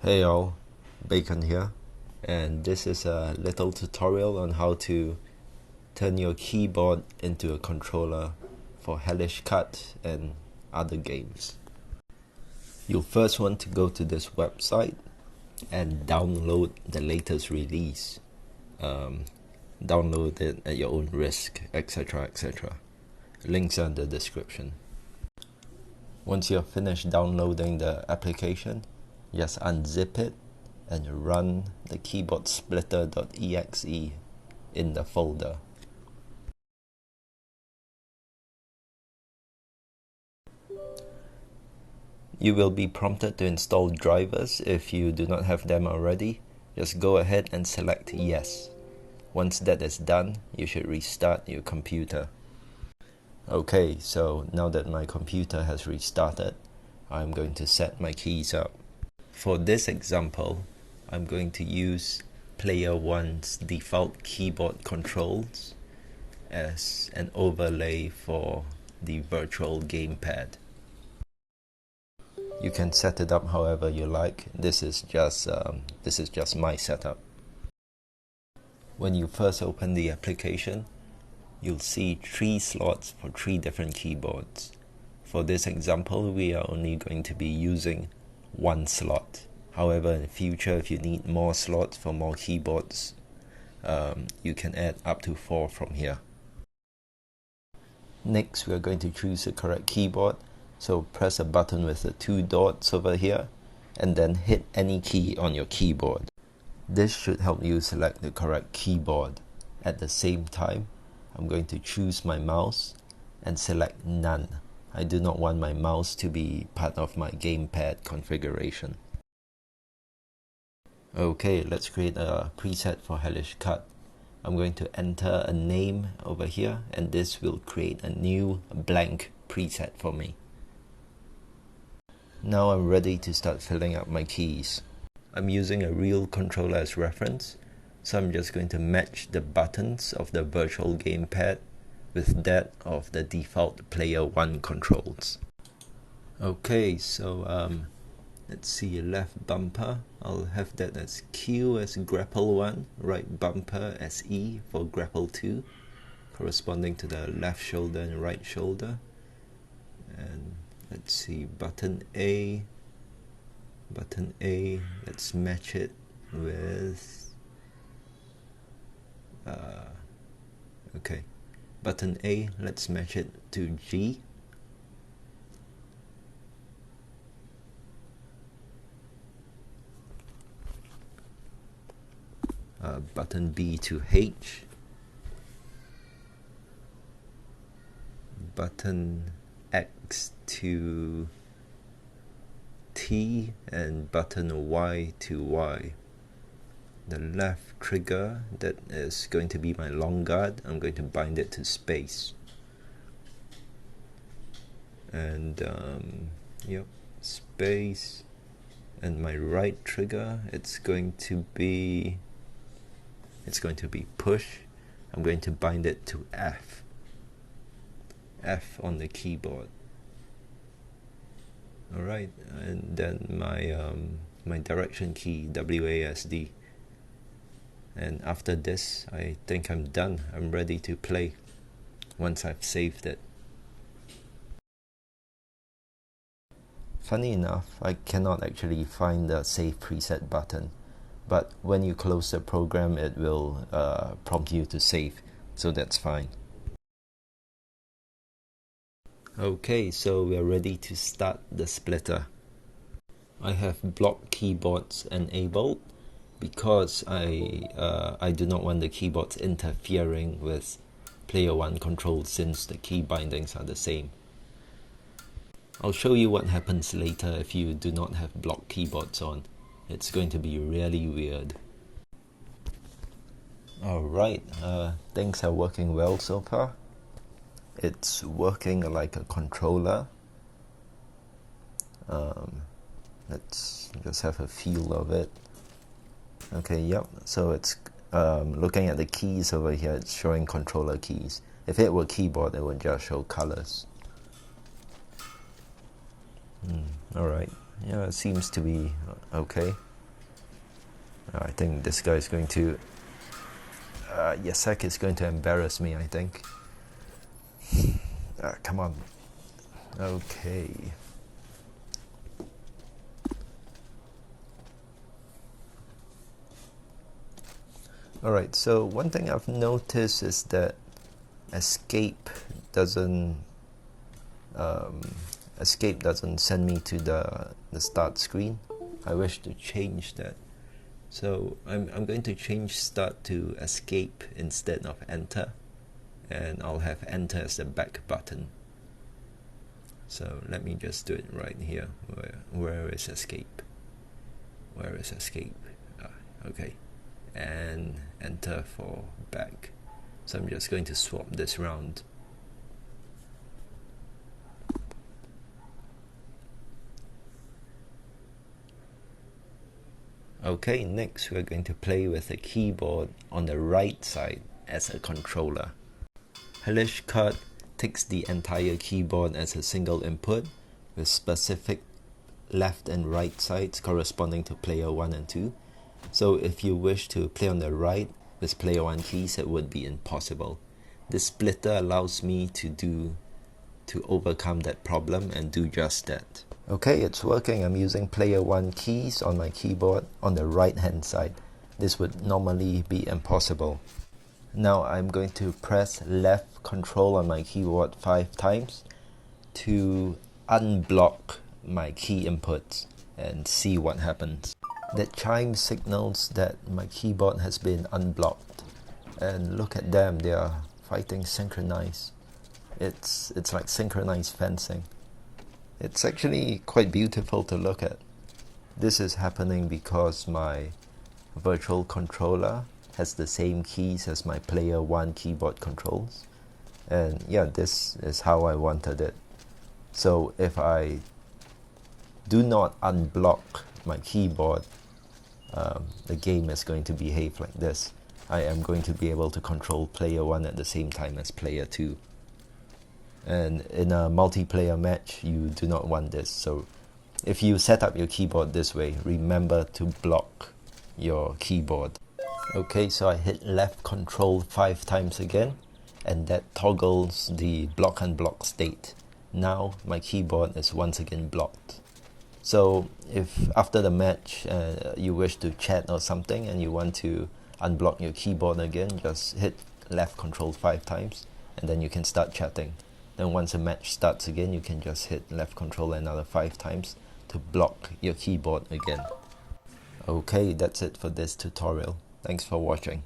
Hey all, Bacon here, and this is a little tutorial on how to turn your keyboard into a controller for Hellish Quart and other games. You'll first want to go to this website and download the latest release. Download it at your own risk, etc. etc. Links are in the description. Once you're finished downloading the application, just unzip it and run the keyboardsplitter.exe in the folder. You will be prompted to install drivers if you do not have them already. Just go ahead and select yes. Once that is done, you should restart your computer. Okay, so now that my computer has restarted, I'm going to set my keys up. For this example, I'm going to use Player 1's default keyboard controls as an overlay for the virtual gamepad. You can set it up however you like. This is just my setup. When you first open the application, you'll see 3 slots for 3 different keyboards. For this example, we are only going to be using 1 slot. However, in the future, if you need more slots for more keyboards, you can add up to 4 from here. Next, we are going to choose the correct keyboard. So press a button with the 2 dots over here, and then hit any key on your keyboard. This should help you select the correct keyboard. At the same time, I'm going to choose my mouse and select none. I do not want my mouse to be part of my gamepad configuration. Okay, let's create a preset for Hellish Quart. I'm going to enter a name over here, and this will create a new blank preset for me. Now I'm ready to start filling up my keys. I'm using a real controller as reference, so I'm just going to match the buttons of the virtual gamepad with that of the default Player 1 controls. Okay, so let's see, left bumper, I'll have that as Q as grapple 1, right bumper as E for grapple 2, corresponding to the left shoulder and right shoulder. And let's see, button A, let's match it with, okay, button A, let's match it to G. Button B to H, button X to T, and button Y to Y. The left trigger, that is going to be my long guard, I'm going to bind it to space. And yep, space. And my right trigger, it's going to be push. I'm going to bind it to F on the keyboard. Alright, and then my direction key, WASD. And after this, I think I'm done. I'm ready to play once I've saved it. Funny enough, I cannot actually find the save preset button, but when you close the program, it will prompt you to save, so that's fine. Okay, so we are ready to start the splitter. I have block keyboards enabled because I do not want the keyboards interfering with Player 1 controls since the key bindings are the same. I'll show you what happens later if you do not have block keyboards on. It's going to be really weird. Alright, things are working well so far. It's working like a controller. Let's just have a feel of it. Okay, yep, so it's looking at the keys over here, it's showing controller keys. If it were keyboard, it would just show colors. Alright, yeah, it seems to be okay. I think this guy is going to... Yasek is going to embarrass me, I think. Come on. Okay. Alright, so one thing I've noticed is that escape doesn't send me to the start screen. I wish to change that. So I'm going to change start to escape instead of enter, and I'll have enter as the back button. So let me just do it right here. Where is escape? Where is escape? Okay, and enter for back. So I'm just going to swap this round. Okay, next we're going to play with the keyboard on the right side as a controller. Hellish Quart takes the entire keyboard as a single input with specific left and right sides corresponding to player 1 and 2. So if you wish to play on the right with player 1 keys, it would be impossible. This splitter allows me to overcome that problem and do just that. Okay, it's working. I'm using player 1 keys on my keyboard on the right hand side. This would normally be impossible. Now I'm going to press left control on my keyboard 5 times to unblock my key inputs and see what happens. The chime signals that my keyboard has been unblocked, and look at them, they are fighting synchronized. It's like synchronized fencing. It's actually quite beautiful to look at. This is happening because my virtual controller has the same keys as my player 1 keyboard controls, and yeah, this is how I wanted it. So if I do not unblock my keyboard, the game is going to behave like this. I am going to be able to control player 1 at the same time as player 2. And in a multiplayer match, you do not want this. So if you set up your keyboard this way, remember to block your keyboard. Okay, so I hit left control 5 times again, and that toggles the block unblock state. Now my keyboard is once again blocked. So if after the match you wish to chat or something and you want to unblock your keyboard again, just hit left control 5 times and then you can start chatting. Then once a match starts again, you can just hit left control another 5 times to block your keyboard again. Okay, that's it for this tutorial. Thanks for watching.